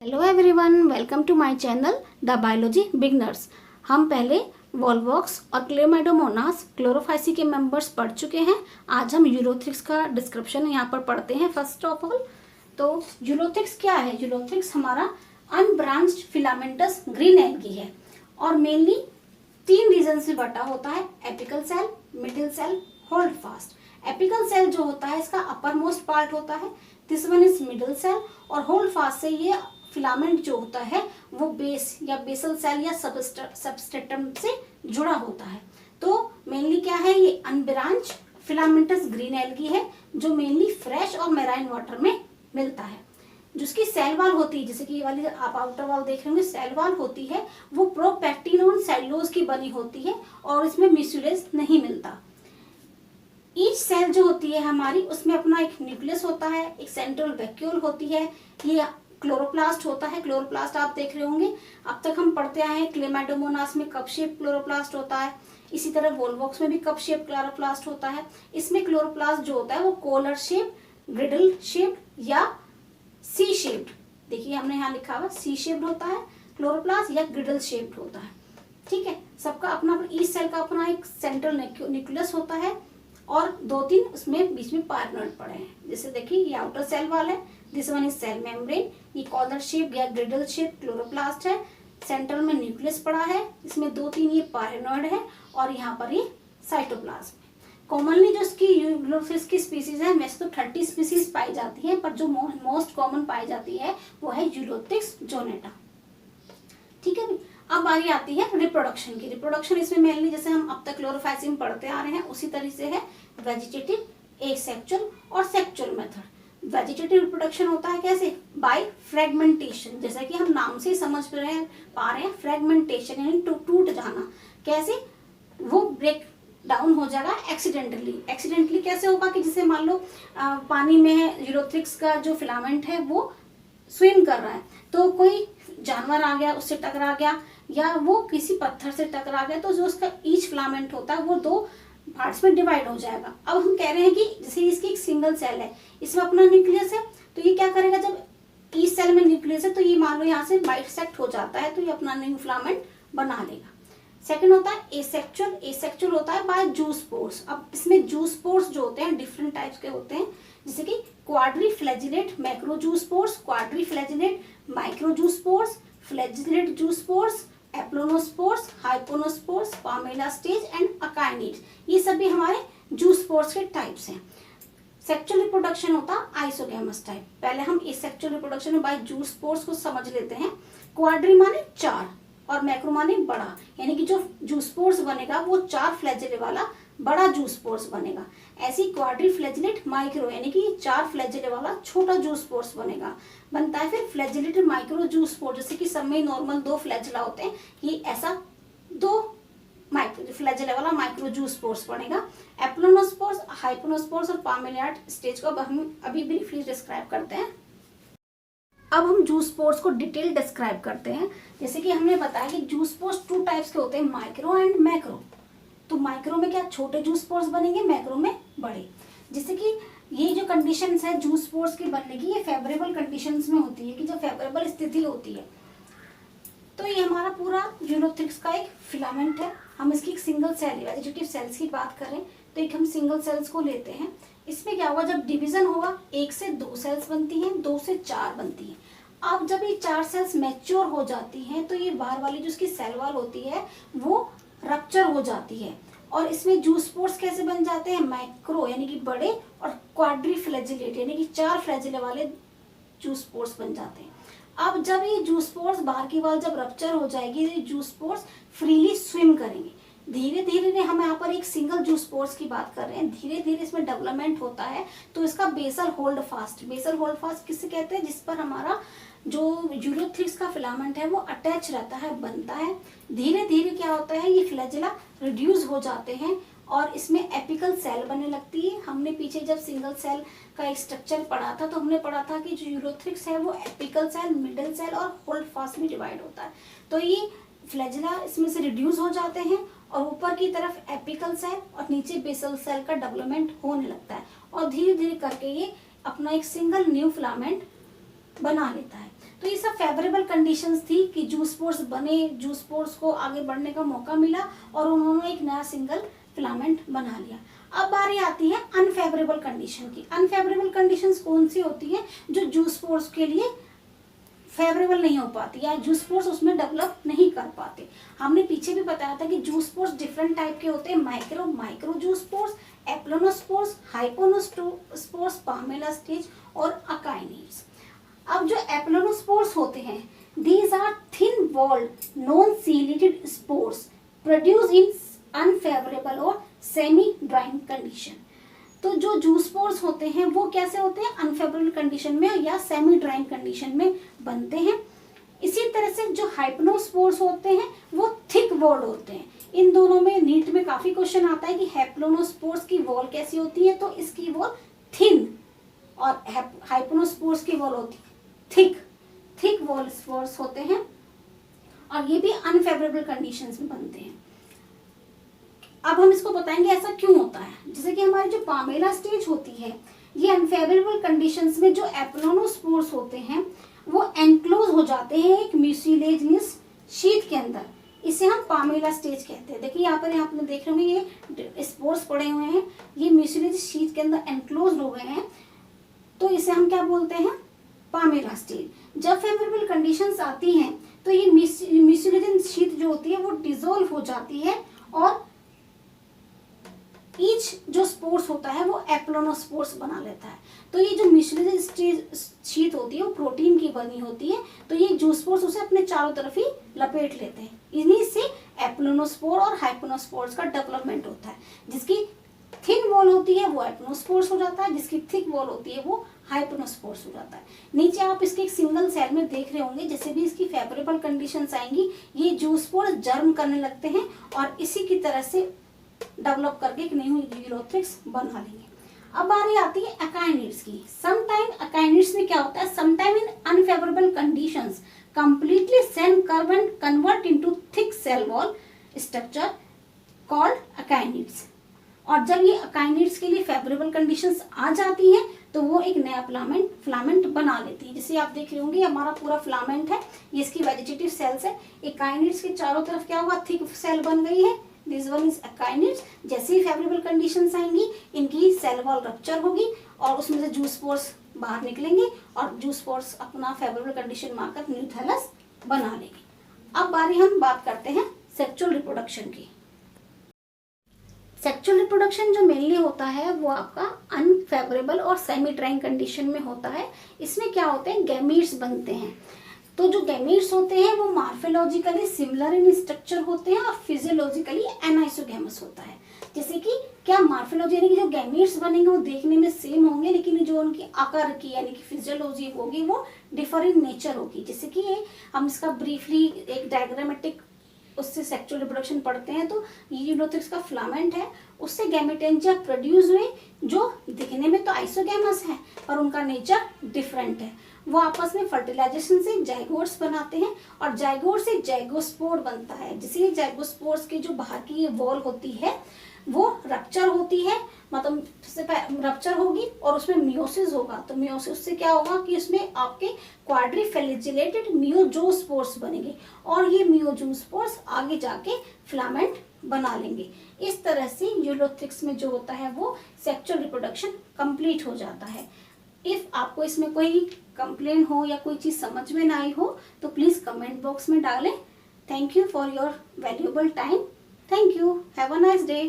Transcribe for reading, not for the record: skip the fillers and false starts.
Hello everyone, welcome to my channel the biology beginners. हम पहले Volvox और Chlamydomonas Chlorophyceae के मेंबर्स पढ़ चुके हैं। आज हम यूरोथ्रिक्स का डिस्क्रिप्शन यहाँ पर पढ़ते हैं। फर्स्ट ऑफ ऑल तो यूरोथ्रिक्स क्या है? यूरोथ्रिक्स हमारा अनब्रांच्ड फिलामेंटस ग्रीन एल्गी है और मेनली 3 रीजन से बटा होता है: apical cell, middle cell, holdfast. Apical cell जो होता है इसका अपर मोस्ट पार्ट होता है, this one is middle cell, और होल्ड फास्ट से ये फिलामेंट जो होता है वो बेस या बेसल सेल या सबस्ट्रेटम से जुड़ा होता है। तो मेनली क्या है, ये अनब्रांच फिलामेंटस ग्रीन एल्गी है जो मेनली फ्रेश और मेराइन वाटर में मिलता है। जिसकी सेल वॉल होती है, जैसे कि ये वाली आप आउटर वॉल देख रहे होंगे, सेल वॉल होती है वो प्रोपेक्टिनोन सेलुलोज की बनी होती है और इसमें म्यूसिलेज नहीं मिलता। ईच सेल जो होती है हमारी, उसमें अपना एक न्यूक्लियस होता है, एक सेंट्रल वैक्यूल होती है, ये क्लोरोप्लास्ट होता है। क्लोरोप्लास्ट आप देख रहे होंगे, अब तक हम पढ़ते आए हैं क्लेमाइडोमोनास में कप शेप क्लोरोप्लास्ट होता है, इसी तरह वॉल्वॉक्स में भी कप शेप क्लोरोप्लास्ट होता है। इसमें क्लोरोप्लास्ट जो होता है वो कोलर शेप, ग्रिडल शेप या सी शेप्ड, देखिए हमने यहाँ लिखा हुआ सी शेप्ड होता है क्लोरोप्लास्ट या ग्रिडल शेप्ड होता है। ठीक है, सबका अपना ईच सेल का अपना एक सेंट्रल न्यूक्लियस होता है और 2-3 उसमें बीच में पार्टनर पड़े हैं। जैसे देखिए ये आउटर सेल वाल है, this one is cell membrane, ये कॉलर शेप या ग्रिडल शेप क्लोरोप्लास्ट है, सेंट्रल में न्यूक्लियस पड़ा है, इसमें 2-3 ये पार्टनर्ड है और यहाँ पर ये साइटोप्लाज्म है। कॉमनली जो इसकी यूरोथ्रिक्स की स्पीसीज है, वैसे तो 30 स्पीसीज पाई जाती है, पर जो मोस्ट कॉमन पाई जाती है वो है यूरोथ्रिक्स जोनेटा। ठीक है, अब बारी आती है रिप्रोडक्शन की। रिप्रोडक्शन इसमें मेनली जैसे हम अब तक क्लोरोफाइसी में पढ़ते आ रहे हैं उसी तरह से है वेजिटेटिव, एसेक्सुअल और सेक्सुअल मेथड। वेजिटेटिव रिप्रोडक्शन होता है कैसे? बाय फ्रेगमेंटेशन, जैसा कि हम नाम से समझ पा रहे हैं, फ्रेगमेंटेशन यानी टूट जाना। कैसे? वो ब्रेक डाउन हो जाएगा एक्सीडेंटली। एक्सीडेंटली कैसे होगा कि जैसे मान लो पानी में यूरोथ्रिक्स का जो फिलामेंट है वो स्विम कर रहा है, तो कोई जानवर आ गया उससे टकरा गया या वो किसी पत्थर से टकरा गया, तो जो उसका ईच फिलामेंट होता है वो 2 पार्ट्स में डिवाइड हो जाएगा। अब हम कह रहे हैं कि जैसे इसकी एक सिंगल सेल है, इसमें अपना न्यूक्लियस है, तो ये क्या करेगा, जब ईच सेल में न्यूक्लियस है तो ये मान लो यहाँ से बाइसेक्ट हो जाता है तो ये अपना न्यू फिलामेंट बना लेगा। सेकंड होता है एसेक्सुअल। एसेक्सुअल होता है बाय जूस्पोर्स। अब इसमें जूस्पोर्स जो होते हैं डिफरेंट टाइप्स के होते हैं, जैसे कि quadriflagellate macrozoospores, quadriflagellate microzoospores, flagellate zoospores, aplanospores, hypnospores, palmella stage and akinetes, ये सभी हमारे जूस्पोर्स के टाइप्स हैं। सेक्सुअल रिप्रोडक्शन होता है आइसोगैमस टाइप। पहले हम इस सेक्सुअल रिप्रोडक्शन में बाय जूस्पोर्स को समझ लेते हैं। क्वाड्री माने 4 और मैक्रो माने बड़ा, यानी कि जो जूस्पोर्स बनेगा वो 4 फ्लैजिले वाला बड़ा जूस्पोर्स बनेगा। ऐसी क्वाड्री फ्लैजिलेट माइक्रो यानी कि 4 फ्लैजिले वाला छोटा जूस्पोर्स बनता है। फिर फ्लैजिलेट माइक्रो जूस्पोर्स, जैसे कि सब में नॉर्मल 2 फ्लैजिला होते हैं, ये ऐसा 2 फ्लैजिले वाला माइक्रो जूस्पोर्स बनेगा। एप्लोनोस्पोर्स, हाइपोनोस्पोर्स और पामेलियाट स्टेज को हम अभी ब्रीफली डिस्क्राइब करते हैं। अब हम जूस्पोर्स को डिटेल डिस्क्राइब करते हैं। जैसे कि हमने बताया कि जूस्पोर्स 2 टाइप्स के होते हैं, माइक्रो एंड मैक्रो। तो माइक्रो में क्या छोटे जूस्पोर्स बनेंगे, मैक्रो में बड़े। जैसे कि ये जो कंडीशंस है जूस्पोर्स की बनने की, ये फेवरेबल कंडीशंस में होती है कि जब फेवरेबल स्थिति होती है। तो ये हमारा पूरा यूरोथ्रिक्स का एक फिलामेंट है। हम इसकी एक सिंगल सेल वेजिटेटिव सेल्स की बात करें तो एक हम सिंगल सेल्स को लेते हैं। इसमें क्या होगा, जब डिवीजन होगा 1 से 2 सेल्स बनती हैं, 2 से 4 बनती हैं। अब जब ये 4 सेल्स मैच्योर हो जाती हैं तो ये बाहर वाली जो इसकी सेल वॉल होती है वो रप्चर हो जाती है और इसमें जूस्पोर्स कैसे बन जाते हैं, मैक्रो यानी कि बड़े, और क्वाड्रीफ्लैजिलेट यानी कि 4 फ्लैजिले वाले जूस्पोर्स बन जाते हैं। अब जब ये जूस्पोर्स बाहर की वॉल जब रप्चर हो जाएगी, ये जूस्पोर्स फ्रीली स्विम करेंगे। धीरे धीरे हम यहाँ पर एक सिंगल जूस्पोर्स की बात कर रहे हैं, धीरे धीरे इसमें डेवलपमेंट होता है। तो इसका बेसल होल्ड फास्ट किससे कहते हैं, जिस पर हमारा जो यूरोथ्रिक्स का फिलामेंट है वो अटैच रहता है, बनता है। धीरे धीरे क्या होता है, ये फ्लैजिला रिड्यूस हो जाते हैं और इसमें एपिकल सेल बनने लगती है। हमने पीछे जब सिंगल सेल का एक स्ट्रक्चर पढ़ा था तो हमने पढ़ा था कि जो यूरोथ्रिक्स है वो एपिकल सेल, मिडिल सेल और होल्ड फास्ट में डिवाइड होता है। तो ये फ्लैजिला इसमें से रिड्यूस हो जाते हैं और ऊपर की तरफ एपिकल सेल और नीचे बेसल सेल का डेवलपमेंट होने लगता है और धीरे धीरे करके ये अपना एक सिंगल न्यू फिलामेंट बना लेता है। तो ये सब फेवरेबल कंडीशंस थी कि जू स्पोर्स बने, जू स्पोर्स को आगे बढ़ने का मौका मिला और उन्होंने एक नया सिंगल फिलामेंट बना लिया। अब बारी आती है अनफेवरेबल कंडीशन की। अनफेवरेबल कंडीशंस कौन सी होती है? जो जू स्पोर्स के लिए फेवरेबल नहीं हो पाती या जू स्पोर्स उसमें डेवलप नहीं कर पाते। हमने पीछे भी बताया था कि जू स्पोर्स डिफरेंट टाइप के होते हैं, माइक्रो जू स्पोर्स, एप्लोनोस्पोर्स, हाइपोनोस्पोर्स, पामेलास्टेज और अकाइनिड्स। अब जो एप्लोनोस्पोर्स होते हैं, these are thin walled non ciliated spores produced in unfavorable और semi drying condition। तो जो जू स्पोर्स होते हैं वो कैसे होते हैं? अनफेवरेबल कंडीशन में या सेमी ड्राइंग कंडीशन में बनते हैं। इसी तरह से जो हाइप्नोस्पोर्स होते हैं वो थिक वॉल्ड होते हैं। इन दोनों में नीट में काफी क्वेश्चन आता है कि हैप्लोनोस्पोर्स की वॉल कैसी होती है, तो इसकी वॉल थिन और हाइप्नोस्पोर्स की वॉल होती है थिक वॉल स्पोर्स होते हैं और ये भी अनफेवरेबल कंडीशंस में बनते हैं। अब हम इसको बताएंगे ऐसा क्यों होता है। जैसे कि हमारी जो पामेला स्टेज होती है, ये अनफेवरेबल कंडीशंस में जो एप्लोनोस्पोर्स होते हैं वो एनक्लोज हो जाते हैं एक म्यूसिलेजिनस शीट के अंदर। इसे हम पामेला स्टेज कहते हैं। देखिए यहाँ पर आपने देख रहे होंगे ये स्पोर्स पड़े हुए हैं, ये म्यूसिलेजिनस शीट के अंदर एनक्लोज हो गए हैं, तो इसे हम क्या बोलते हैं? Pamela stage. जब फेवरेबल कंडीशंस आती हैं तो ये म्यूसिलेजिनस शीट जो होती है वो डिसॉल्व हो जाती है और ईच जो स्पोर्स होता है वो एप्लोनोस्पोर्स बना लेता है। तो ये जो म्यूसिलेजिनस शीट होती है वो प्रोटीन की बनी होती है, तो ये जू स्पोर्स उसे अपने चारों तरफ ही लपेट लेते हैं। इन्हीं से एप्लोनोस्पोर और हाइपोनोस्पोर्स का डेवलपमेंट होता है। जिसकी थिन वॉल होती है वो एप्लोनोस्पोर्स हो जाता है, जिसकी थिक वॉल होती है वो हाइपोनोस्पोर्स हो जाता है। नीचे आप इसके एक सिंगल सेल में देख रहे होंगे, जैसे भी इसकी फेवरेबल कंडीशंस आएंगी ये जू स्पोर्स जर्म करने लगते हैं और इसी की तरह से डेवलप करके एक नई यूरोथ्रिक्स बना लेंगे। अब बारी आती है अकाइनिड्स की। समटाइम अकाइनिड्स में क्या होता है? Sometime in unfavourable conditions completely cell curve and convert into thick cell wall structure called akinetes. और जब ये अकाइनिड्स के लिए फेवरेबल कंडीशंस आ जाती हैं तो वो एक नया फिलामेंट बना लेती है। जैसे आप देख रहे होंगे हमारा पूरा फिलामेंट है, ये इसकी वेजिटेटिव सेल्स है। अकाइनिड्स के चारों तरफ क्या हुआ? थिक सेल बन गई है। This one is akinetes. जैसे ही फेवरेबल कंडीशंस आएंगी इनकी सेल वॉल रप्चर होगी और उसमें से जू स्पोर्स बाहर निकलेंगे और जू स्पोर्स अपना फेवरेबल कंडीशन मारकर न्यू थैलस बना लेंगे। अब बारी हम बात करते हैं सेक्सुअल रिप्रोडक्शन की। सेक्सुअल रिप्रोडक्शन जो मेनली होता है वो आपका अनफेवरेबल और सेमी ड्राइंग कंडीशन में होता है। इसमें क्या होते हैं? गैमीट्स बनते हैं। तो जो गैमीट्स होते हैं वो मार्फोलॉजिकली सिमिलर इन स्ट्रक्चर होते हैं और फिजियोलॉजिकली एनाइसोगैमस होता है। जैसे कि क्या मार्फोलॉजी यानी कि जो गैमीट्स बनेंगे वो देखने में सेम होंगे, लेकिन जो उनकी आकार की यानी कि फिजियोलॉजी होगी वो डिफरेंट नेचर होगी। जैसे कि हम इसका ब्रीफली एक डायग्रामेटिक उससे सेक्सुअल रिप्रोडक्शन पढ़ते हैं, तो यूरोथ्रिक्स का फिलामेंट है, उससे गैमेटेंजिया प्रोड्यूस हुए जो दिखने में तो आइसोगैमस है पर उनका नेचर डिफरेंट है। वो आपस में फर्टिलाइजेशन से जाइगोट्स बनाते हैं और जाइगोट से जाइगोस्पोर बनता है। जिससे जाइगोस्पोर्स की जो बाहर की ये वॉल होती है वो रप्चर होती है, मतलब रप्चर होगी और उसमें मियोसिस होगा। तो मियोसिस से क्या होगा कि उसमें आपके क्वाड्रीफ्लैजिलेटेड मियोजोस्पोर्स बनेंगे और ये मियोजोस्पोर्स आगे जाके फिलामेंट बना लेंगे। इस तरह से यूरोथ्रिक्स में जो होता है वो सेक्सुअल रिप्रोडक्शन कंप्लीट हो जाता है। इफ आपको इसमें कोई कंप्लेन हो या कोई चीज़ समझ में ना आई हो तो प्लीज़ कमेंट बॉक्स में डालें। Thank you for your valuable time. Thank you. Have a nice day.